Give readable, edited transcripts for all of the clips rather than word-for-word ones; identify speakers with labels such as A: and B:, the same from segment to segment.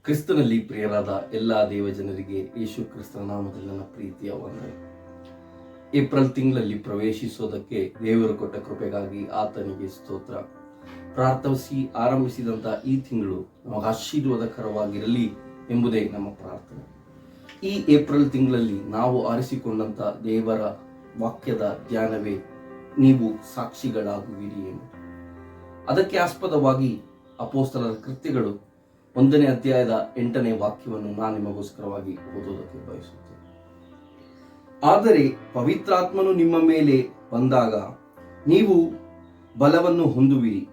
A: ಕ್ರಿಸ್ತನಲ್ಲಿ ಪ್ರಿಯರಾದ ಎಲ್ಲ ದೇವಜನರಿಗೆ ಯೇಸು ಕ್ರಿಸ್ತನ ನಾಮದಲ್ಲಿ ನನ್ನ ಪ್ರೀತಿಯ ವಂದನೆ. ಏಪ್ರಿಲ್ ತಿಂಗಳಲ್ಲಿ ಪ್ರವೇಶಿಸೋದಕ್ಕೆ ದೇವರು ಕೊಟ್ಟ ಕೃಪೆಗಾಗಿ ಆತನಿಗೆ ಸ್ತೋತ್ರ. ಪ್ರಾರ್ಥಿಸಿ ಆರಂಭಿಸಿದಂಥ ಈ ತಿಂಗಳು ನಮಗೆ ಆಶೀರ್ವಾದಕರವಾಗಿರಲಿ ಎಂಬುದೇ ನಮ್ಮ ಪ್ರಾರ್ಥನೆ. ಈ ಏಪ್ರಿಲ್ ತಿಂಗಳಲ್ಲಿ ನಾವು ಆರಿಸಿಕೊಂಡಂಥ ದೇವರ ವಾಕ್ಯದ ಧ್ಯಾನವೇ ನೀವು ಸಾಕ್ಷಿಗಳಾಗುವಿರಿ ಎಂದು. ಅದಕ್ಕೆ ಆಸ್ಪದವಾಗಿ ಅಪೊಸ್ತಲರ ಕೃತ್ಯಗಳು 1ನೇ ಅಧ್ಯಾಯದ 8ನೇ ವಾಕ್ಯವನ್ನು ನಾನು ನಿಮಗೋಸ್ಕರವಾಗಿ ಓದೋದಕ್ಕೆ ಬಯಸುತ್ತೇನೆ. ಆದರೆ ಪವಿತ್ರಾತ್ಮನು ನಿಮ್ಮ ಮೇಲೆ ಬಂದಾಗ ನೀವು ಬಲವನ್ನು ಹೊಂದುವಿರಿ.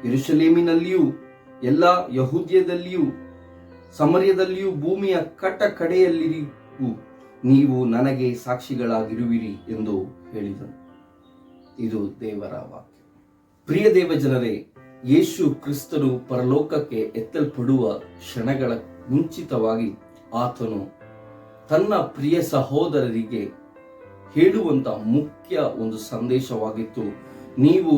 A: ಯೆರೂಸಲೇಮಿನಲ್ಲಿಯೂ ಎಲ್ಲ ಯಹೂದ್ಯದಲ್ಲಿಯೂ ಸಮರ್ಯದಲ್ಲಿಯೂ ಭೂಮಿಯ ಕಟ್ಟ ಕಡೆಯಲ್ಲಿಯೂ ನೀವು ನನಗೆ ಸಾಕ್ಷಿಗಳಾಗಿರುವಿರಿ ಎಂದು ಹೇಳಿದನು. ಇದು ದೇವರ ವಾಕ್ಯ. ಪ್ರಿಯ ದೇವಜನರೇ, ಯೇಸು ಕ್ರಿಸ್ತನು ಪರಲೋಕಕ್ಕೆ ಎತ್ತಲ್ಪಡುವ ಕ್ಷಣಗಳ ಮುಂಚಿತವಾಗಿ ಆತನು ತನ್ನ ಪ್ರಿಯ ಸಹೋದರರಿಗೆ ಹೇಳುವಂತ ಮುಖ್ಯ ಒಂದು ಸಂದೇಶವಾಗಿತ್ತು. ನೀವು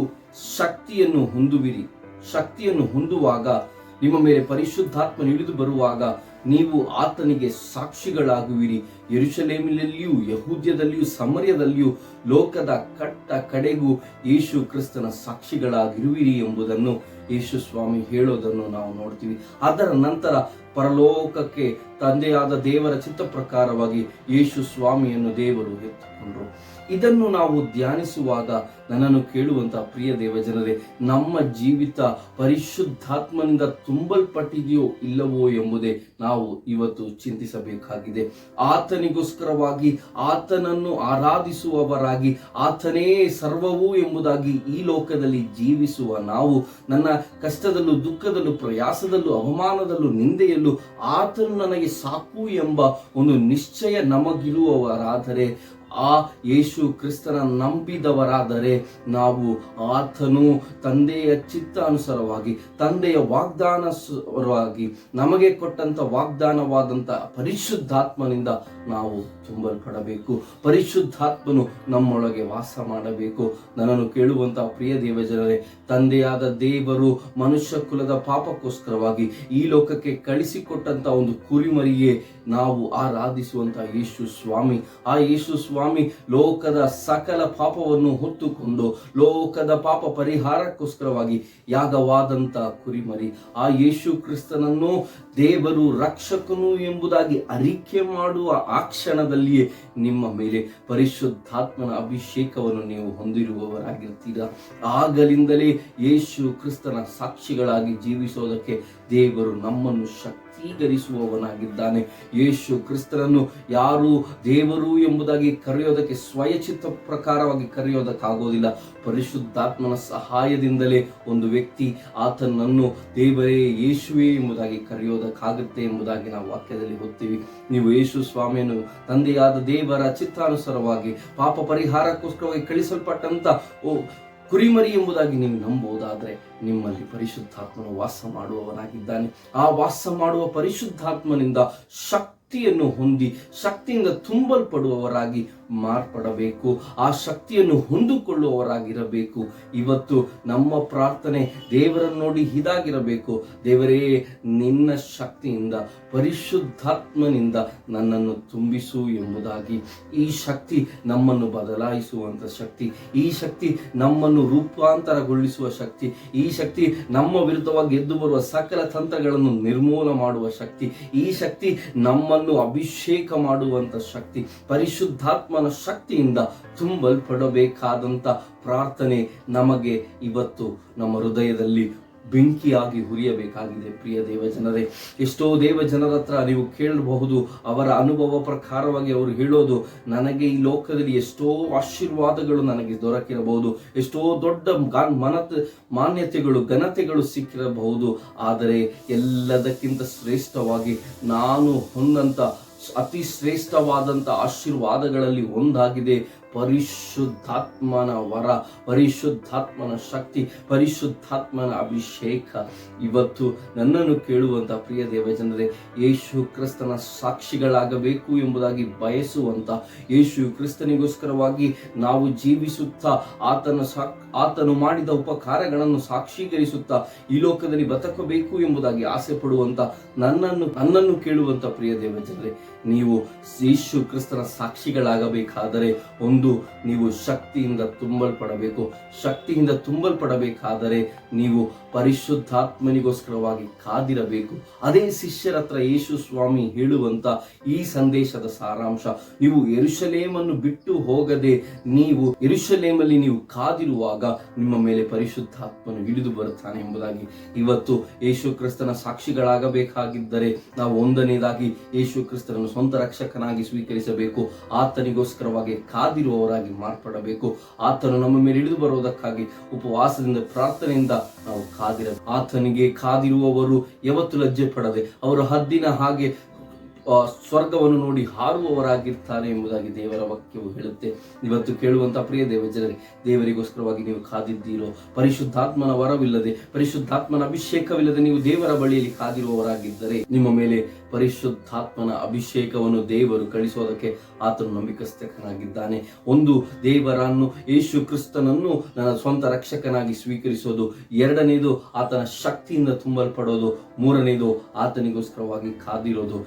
A: ಶಕ್ತಿಯನ್ನು ಹೊಂದುವಿರಿ. ಶಕ್ತಿಯನ್ನು ಹೊಂದುವಾಗ ನಿಮ್ಮ ಮೇಲೆ ಪರಿಶುದ್ಧಾತ್ಮ ಇಳಿದು ಬರುವಾಗ ನೀವು ಆತನಿಗೆ ಸಾಕ್ಷಿಗಳಾಗುವಿರಿ. ಯೆರೂಸಲೇಮಿನಲ್ಲಿಯೂ ಯಹೂದ್ಯದಲ್ಲಿಯೂ ಸಮರ್ಯದಲ್ಲಿಯೂ ಲೋಕದ ಕಟ್ಟ ಕಡೆಗೂ ಯೇಸು ಕ್ರಿಸ್ತನ ಸಾಕ್ಷಿಗಳಾಗಿರುವಿರಿ ಎಂಬುದನ್ನು ಯೇಸು ಸ್ವಾಮಿ ಹೇಳೋದನ್ನು ನಾವು ನೋಡ್ತೀವಿ. ಅದರ ನಂತರ ಪರಲೋಕಕ್ಕೆ ತಂದೆಯಾದ ದೇವರ ಚಿತ್ತ ಪ್ರಕಾರವಾಗಿ ಯೇಸು ಸ್ವಾಮಿಯನ್ನು ದೇವರು ಎತ್ತುಕೊಂಡರು. ಇದನ್ನು ನಾವು ಧ್ಯಾನಿಸುವಾಗ ನನ್ನನ್ನು ಕೇಳುವಂತ ಪ್ರಿಯ ದೇವಜನರೇ, ನಮ್ಮ ಜೀವಿತ ಪರಿಶುದ್ಧಾತ್ಮನಿಂದ ತುಂಬಲ್ಪಟ್ಟಿದೆಯೋ ಇಲ್ಲವೋ ಎಂಬುದೇ ನಾವು ಇವತ್ತು ಚಿಂತಿಸಬೇಕಾಗಿದೆ. ಆತನಿಗೋಸ್ಕರವಾಗಿ ಆತನನ್ನು ಆರಾಧಿಸುವವರಾಗಿ ಆತನೇ ಸರ್ವವೂ ಎಂಬುದಾಗಿ ಈ ಲೋಕದಲ್ಲಿ ಜೀವಿಸುವ ನಾವು ನನ್ನ ಕಷ್ಟದಲ್ಲೂ ದುಃಖದಲ್ಲೂ ಪ್ರಯಾಸದಲ್ಲೂ ಅವಮಾನದಲ್ಲೂ ನಿಂದೆಯಲ್ಲೂ ಆತನು ನನಗೆ ಸಾಕು ಎಂಬ ಒಂದು ನಿಶ್ಚಯ ನಮಗಿರುವವರಾದರೆ, ಆ ಯೇಸು ಕ್ರಿಸ್ತನ ನಂಬಿದವರಾದರೆ ನಾವು ಆತನು ತಂದೆಯ ಚಿತ್ತಾನುಸಾರವಾಗಿ ತಂದೆಯ ವಾಗ್ದಾನವಾಗಿ ನಮಗೆ ಕೊಟ್ಟಂತ ವಾಗ್ದಾನವಾದಂತ ಪರಿಶುದ್ಧಾತ್ಮನಿಂದ ನಾವು ತುಂಬಲ್ಪಡಬೇಕು. ಪರಿಶುದ್ಧಾತ್ಮನು ನಮ್ಮೊಳಗೆ ವಾಸ ಮಾಡಬೇಕು. ನನ್ನನ್ನು ಕೇಳುವಂತಹ ಪ್ರಿಯ ದೇವಜನರೇ, ತಂದೆಯಾದ ದೇವರು ಮನುಷ್ಯ ಕುಲದ ಪಾಪಕ್ಕೋಸ್ಕರವಾಗಿ ಈ ಲೋಕಕ್ಕೆ ಕಳಿಸಿಕೊಟ್ಟಂತ ಒಂದು ಕುರಿಮರಿಯೇ ನಾವು ಆರಾಧಿಸುವಂತ ಯೇಸು ಸ್ವಾಮಿ. ಆ ಯೇಸು ಸ್ವಾಮಿ ಲೋಕದ ಸಕಲ ಪಾಪವನ್ನು ಹೊತ್ತುಕೊಂಡು ಲೋಕದ ಪಾಪ ಪರಿಹಾರಕ್ಕೋಸ್ಕರವಾಗಿ ಯಾಗವಾದಂತ ಕುರಿಮರಿ. ಆ ಯೇಸು ಕ್ರಿಸ್ತನನ್ನು ದೇವರು ರಕ್ಷಕನು ಎಂಬುದಾಗಿ ಅರಿಕೆ ಮಾಡುವ ಆ ಕ್ಷಣದಲ್ಲಿಯೇ ನಿಮ್ಮ ಮೇಲೆ ಪರಿಶುದ್ಧಾತ್ಮನ ಅಭಿಷೇಕವನ್ನು ನೀವು ಹೊಂದಿರುವವರಾಗಿರ್ತೀರಾ. ಆಗಲಿಂದಲೇ ಯೇಸು ಕ್ರಿಸ್ತನ ಸಾಕ್ಷಿಗಳಾಗಿ ಜೀವಿಸೋದಕ್ಕೆ ದೇವರು ನಮ್ಮನ್ನು ಶಕ್ತೀಕರಿಸುವವನಾಗಿದ್ದಾನೆ. ಯೇಸು ಕ್ರಿಸ್ತನನ್ನು ಯಾರು ದೇವರು ಎಂಬುದಾಗಿ ಕರೆಯೋದಕ್ಕೆ ಸ್ವಯಚಿತ್ತ ಪ್ರಕಾರವಾಗಿ ಕರೆಯೋದಕ್ಕಾಗೋದಿಲ್ಲ. ಪರಿಶುದ್ಧಾತ್ಮನ ಸಹಾಯದಿಂದಲೇ ಒಂದು ವ್ಯಕ್ತಿ ಆತನನ್ನು ದೇವರೇ ಯೇಸುವೆ ಎಂಬುದಾಗಿ ಕರೆಯೋದಕ್ಕಾಗುತ್ತೆ ಎಂಬುದಾಗಿ ನಾವು ವಾಕ್ಯದಲ್ಲಿ ಓದ್ತೀವಿ. ನೀವು ಯೇಸು ಸ್ವಾಮಿಯನ್ನು ತಂದೆಯಾದ ದೇವರ ಚಿತ್ತಾನುಸಾರವಾಗಿ ಪಾಪ ಪರಿಹಾರಕ್ಕೋಸ್ಕರವಾಗಿ ಕಳಿಸಲ್ಪಟ್ಟಂತ ಕುರಿಮರಿ ಎಂಬುದಾಗಿ ನೀವು ನಂಬುವುದಾದರೆ ನಿಮ್ಮಲ್ಲಿ ಪರಿಶುದ್ಧಾತ್ಮನು ವಾಸ ಮಾಡುವವನಾಗಿದ್ದಾನೆ. ಆ ವಾಸ ಮಾಡುವ ಪರಿಶುದ್ಧಾತ್ಮನಿಂದ ಶಕ್ತಿಯನ್ನು ಹೊಂದಿ ಶಕ್ತಿಯಿಂದ ತುಂಬಲ್ಪಡುವವರಾಗಿ ಮಾರ್ಪಡಬೇಕು. ಆ ಶಕ್ತಿಯನ್ನು ಹೊಂದಿಕೊಳ್ಳುವವರಾಗಿರಬೇಕು. ಇವತ್ತು ನಮ್ಮ ಪ್ರಾರ್ಥನೆ ದೇವರನ್ನು ನೋಡಿ ಇದಾಗಿರಬೇಕು: ದೇವರೇ, ನಿನ್ನ ಶಕ್ತಿಯಿಂದ ಪರಿಶುದ್ಧಾತ್ಮನಿಂದ ನನ್ನನ್ನು ತುಂಬಿಸು ಎಂಬುದಾಗಿ. ಈ ಶಕ್ತಿ ನಮ್ಮನ್ನು ಬದಲಾಯಿಸುವಂತ ಶಕ್ತಿ, ಈ ಶಕ್ತಿ ನಮ್ಮನ್ನು ರೂಪಾಂತರಗೊಳಿಸುವ ಶಕ್ತಿ, ಈ ಶಕ್ತಿ ನಮ್ಮ ವಿರುದ್ಧವಾಗಿ ಎದ್ದು ಬರುವ ಸಕಲ ತಂತ್ರಗಳನ್ನು ನಿರ್ಮೂಲ ಮಾಡುವ ಶಕ್ತಿ, ಈ ಶಕ್ತಿ ನಮ್ಮನ್ನು ಅಭಿಷೇಕ ಮಾಡುವಂತ ಶಕ್ತಿ. ಪರಿಶುದ್ಧಾತ್ಮನ ಶಕ್ತಿಯಿಂದ ತುಂಬಲ್ಪಡಬೇಕಾದಂತ ಪ್ರಾರ್ಥನೆ ನಮಗೆ ಇವತ್ತು ನಮ್ಮ ಹೃದಯದಲ್ಲಿ ಬೆಂಕಿಯಾಗಿ ಹುರಿಯಬೇಕಾಗಿದೆ. ಪ್ರಿಯ ದೇವಜನರೇ, ಎಷ್ಟೋ ದೇವಜನರ ಹತ್ರ ನೀವು ಕೇಳಬಹುದು, ಅವರ ಅನುಭವ ಪ್ರಕಾರವಾಗಿ ಅವರು ಹೇಳೋದು, ನನಗೆ ಈ ಲೋಕದಲ್ಲಿ ಎಷ್ಟೋ ಆಶೀರ್ವಾದಗಳು ನನಗೆ ದೊರಕಿರಬಹುದು, ಎಷ್ಟೋ ದೊಡ್ಡ ಮಾನ್ಯತೆಗಳು ಘನತೆಗಳು ಸಿಕ್ಕಿರಬಹುದು, ಆದರೆ ಎಲ್ಲದಕ್ಕಿಂತ ಶ್ರೇಷ್ಠವಾಗಿ ನಾನು ಹೊಂದಂತ ಅತಿ ಶ್ರೇಷ್ಠವಾದಂಥ ಆಶೀರ್ವಾದಗಳಲ್ಲಿ ಒಂದಾಗಿದೆ ಪರಿಶುದ್ಧಾತ್ಮನ ವರ, ಪರಿಶುದ್ಧಾತ್ಮನ ಶಕ್ತಿ, ಪರಿಶುದ್ಧಾತ್ಮನ ಅಭಿಷೇಕ ಇವತ್ತು ನನ್ನನ್ನು ಕೇಳುವಂತ ಪ್ರಿಯ ದೇವಜನರೇ, ಯೇಸು ಕ್ರಿಸ್ತನ ಸಾಕ್ಷಿಗಳಾಗಬೇಕು ಎಂಬುದಾಗಿ ಬಯಸುವಂತ, ಯೇಸು ಕ್ರಿಸ್ತನಿಗೋಸ್ಕರವಾಗಿ ನಾವು ಜೀವಿಸುತ್ತಾ ಆತನು ಮಾಡಿದ ಉಪಕಾರಗಳನ್ನು ಸಾಕ್ಷೀಕರಿಸುತ್ತಾ ಈ ಲೋಕದಲ್ಲಿ ಬದುಕಬೇಕು ಎಂಬುದಾಗಿ ಆಸೆ ಪಡುವಂತ ನನ್ನನ್ನು ಕೇಳುವಂತ ಪ್ರಿಯ ದೇವಜನರೇ, ನೀವು ಯೇಸು ಕ್ರಿಸ್ತನ ಸಾಕ್ಷಿಗಳಾಗಬೇಕಾದರೆ ಒಂದು, ನೀವು ಶಕ್ತಿಯಿಂದ ತುಂಬಲ್ಪಡಬೇಕು. ಶಕ್ತಿಯಿಂದ ತುಂಬಲ್ಪಡಬೇಕಾದರೆ ನೀವು ಪರಿಶುದ್ಧಾತ್ಮನಿಗೋಸ್ಕರವಾಗಿ ಕಾದಿರಬೇಕು. ಅದೇ ಶಿಷ್ಯರ ಹತ್ರ ಯೇಸು ಸ್ವಾಮಿ ಹೇಳುವಂತ ಈ ಸಂದೇಶದ ಸಾರಾಂಶ. ನೀವು ಯೆರೂಸಲೇಮನ್ನು ಬಿಟ್ಟು ಹೋಗದೆ ಯೆರೂಸಲೇಮಲ್ಲಿ ನೀವು ಕಾದಿರುವಾಗ ನಿಮ್ಮ ಮೇಲೆ ಪರಿಶುದ್ಧಾತ್ಮನು ಇಳಿದು ಬರುತ್ತಾನೆ ಎಂಬುದಾಗಿ. ಇವತ್ತು ಯೇಸು ಕ್ರಿಸ್ತನ ಸಾಕ್ಷಿಗಳಾಗಬೇಕಾಗಿದ್ದರೆ ನಾವು ಒಂದನೇದಾಗಿ ಯೇಸು ಕ್ರಿಸ್ತನನ್ನು ಸ್ವಂತ ರಕ್ಷಕನಾಗಿ ಸ್ವೀಕರಿಸಬೇಕು. ಆತನಿಗೋಸ್ಕರವಾಗಿ ಕಾದಿರುವವರಾಗಿ ಮಾರ್ಪಡಬೇಕು. ಆತನು ನಮ್ಮ ಮೇಲೆ ಇಳಿದು ಬರುವುದಕ್ಕಾಗಿ ಉಪವಾಸದಿಂದ, ಪ್ರಾರ್ಥನೆಯಿಂದ ನಾವು ಆತನಿಗೆ ಕಾದಿರುವವರು ಯಾವತ್ತು ಲಜ್ಜೆ ಪಡದೆ ಅವರು ಹದ್ದಿನ ಹಾಗೆ ಸ್ವರ್ಗವನ್ನು ನೋಡಿ ಹಾರುವವರಾಗಿರ್ತಾರೆ ಎಂಬುದಾಗಿ ದೇವರ ವಾಕ್ಯವು ಹೇಳುತ್ತೆ. ಇವತ್ತು ಕೇಳುವಂತ ಪ್ರಿಯ ದೇವಜನರೇ, ದೇವರಿಗೋಸ್ಕರವಾಗಿ ನೀವು ಕಾದಿದ್ದೀರೋ, ಪರಿಶುದ್ಧಾತ್ಮನ ವರವಿಲ್ಲದೆ, ಪರಿಶುದ್ಧಾತ್ಮನ ಅಭಿಷೇಕವಿಲ್ಲದೆ ನೀವು ದೇವರ ಬಳಿಯಲ್ಲಿ ಕಾದಿರುವವರಾಗಿದ್ದರೆ ನಿಮ್ಮ ಮೇಲೆ ಪರಿಶುದ್ಧಾತ್ಮನ ಅಭಿಷೇಕವನ್ನು ದೇವರು ಕಳಿಸೋದಕ್ಕೆ ಆತನು ನಂಬಿಕಸ್ಥನಾಗಿದ್ದಾನೆ. ಒಂದು, ದೇವರನ್ನು ಯೇಸು ಕ್ರಿಸ್ತನನ್ನು ನನ್ನ ಸ್ವಂತ ರಕ್ಷಕನಾಗಿ ಸ್ವೀಕರಿಸೋದು. ಎರಡನೇದು, ಆತನ ಶಕ್ತಿಯಿಂದ ತುಂಬಲ್ಪಡೋದು. ಮೂರನೇದು, ಆತನಿಗೋಸ್ಕರವಾಗಿ ಕಾದಿರೋದು.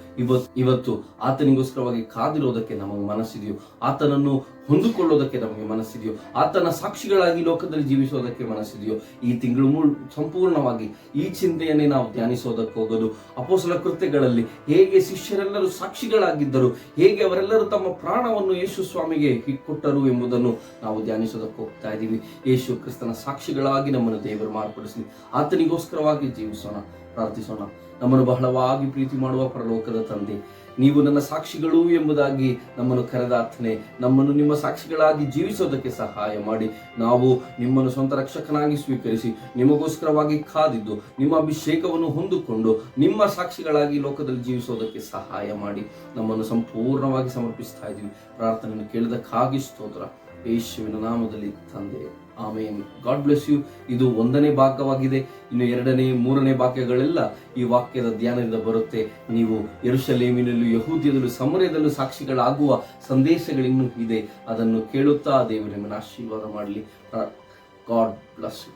A: ಇವತ್ತು ಆತನಿಗೋಸ್ಕರವಾಗಿ ಕಾದಿರೋದಕ್ಕೆ ನಮಗೆ ಮನಸ್ಸಿದೆಯೋ? ಆತನನ್ನು ಹೊಂದಿಕೊಳ್ಳೋದಕ್ಕೆ ನಮಗೆ ಮನಸ್ಸಿದೆಯೋ? ಆತನ ಸಾಕ್ಷಿಗಳಾಗಿ ಲೋಕದಲ್ಲಿ ಜೀವಿಸೋದಕ್ಕೆ ಮನಸ್ಸಿದೆಯೋ? ಈ ತಿಂಗಳು ಸಂಪೂರ್ಣವಾಗಿ ಈ ಚಿಂತೆಯನ್ನೇ ನಾವು ಧ್ಯಾನಿಸೋದಕ್ಕೆ ಹೋಗೋದು. ಅಪೊಸ್ತಲ ಕೃತ್ಯಗಳಲ್ಲಿ ಹೇಗೆ ಶಿಷ್ಯರೆಲ್ಲರೂ ಸಾಕ್ಷಿಗಳಾಗಿದ್ದರು, ಹೇಗೆ ಅವರೆಲ್ಲರೂ ತಮ್ಮ ಪ್ರಾಣವನ್ನು ಯೇಸು ಸ್ವಾಮಿಗೆ ಕೊಟ್ಟರು ಎಂಬುದನ್ನು ನಾವು ಧ್ಯಾನಿಸೋದಕ್ಕೆ ಹೋಗ್ತಾ ಇದ್ದೀವಿ. ಯೇಸು ಕ್ರಿಸ್ತನ ಸಾಕ್ಷಿಗಳಾಗಿ ನಮ್ಮನ್ನು ದೇವರು ಮಾರ್ಪಡಿಸಲಿ. ಆತನಿಗೋಸ್ಕರವಾಗಿ ಜೀವಿಸೋಣ, ಪ್ರಾರ್ಥಿಸೋಣ. ನಮ್ಮನ್ನು ಬಹಳವಾಗಿ ಪ್ರೀತಿ ಮಾಡುವ ಪರಲೋಕದ ತಂದೆ, ನೀವು ನನ್ನ ಸಾಕ್ಷಿಗಳು ಎಂಬುದಾಗಿ ನಮ್ಮನ್ನು ಕರೆದಾತನೇ, ನಮ್ಮನ್ನು ನಿಮ್ಮ ಸಾಕ್ಷಿಗಳಾಗಿ ಜೀವಿಸೋದಕ್ಕೆ ಸಹಾಯ ಮಾಡಿ. ನಾವು ನಿಮ್ಮನ್ನು ಸ್ವಂತ ರಕ್ಷಕನಾಗಿ ಸ್ವೀಕರಿಸಿ ನಿಮಗೋಸ್ಕರವಾಗಿ ಕಾದಿದ್ದು, ನಿಮ್ಮ ಅಭಿಷೇಕವನ್ನು ಹೊಂದಿಕೊಂಡು ನಿಮ್ಮ ಸಾಕ್ಷಿಗಳಾಗಿ ಲೋಕದಲ್ಲಿ ಜೀವಿಸೋದಕ್ಕೆ ಸಹಾಯ ಮಾಡಿ. ನಮ್ಮನ್ನು ಸಂಪೂರ್ಣವಾಗಿ ಸಮರ್ಪಿಸ್ತಾ ಇದ್ದೀವಿ. ಪ್ರಾರ್ಥನೆಯನ್ನು ಕೇಳಿದಕ್ಕಾಗಿ ಸ್ತೋತ್ರ, ಯೇಸುವಿನ ನಾಮದಲ್ಲಿ ತಂದೆ, ಆಮೇನ್. God bless you. ಇದು 1ನೇ ಭಾಗವಾಗಿದೆ. ಇನ್ನು 2ನೇ 3ನೇ ಭಾಗಗಳೆಲ್ಲ ಈ ವಾಕ್ಯದ ಧ್ಯಾನದಿಂದ ಬರುತ್ತೆ. ನೀವು ಯೆರೂಸಲೇಮಿನಲ್ಲೂ, ಯಹೂದ್ಯದಲ್ಲೂ, ಸಮರಯದಲ್ಲೂ ಸಾಕ್ಷಿಗಳಾಗುವ ಸಂದೇಶಗಳಿನ್ನೂ ಇದೆ. ಅದನ್ನು ಕೇಳುತ್ತಾ ದೇವರು ನಿಮ್ಮನ್ನು ಆಶೀರ್ವಾದ ಮಾಡಲಿ. God bless you.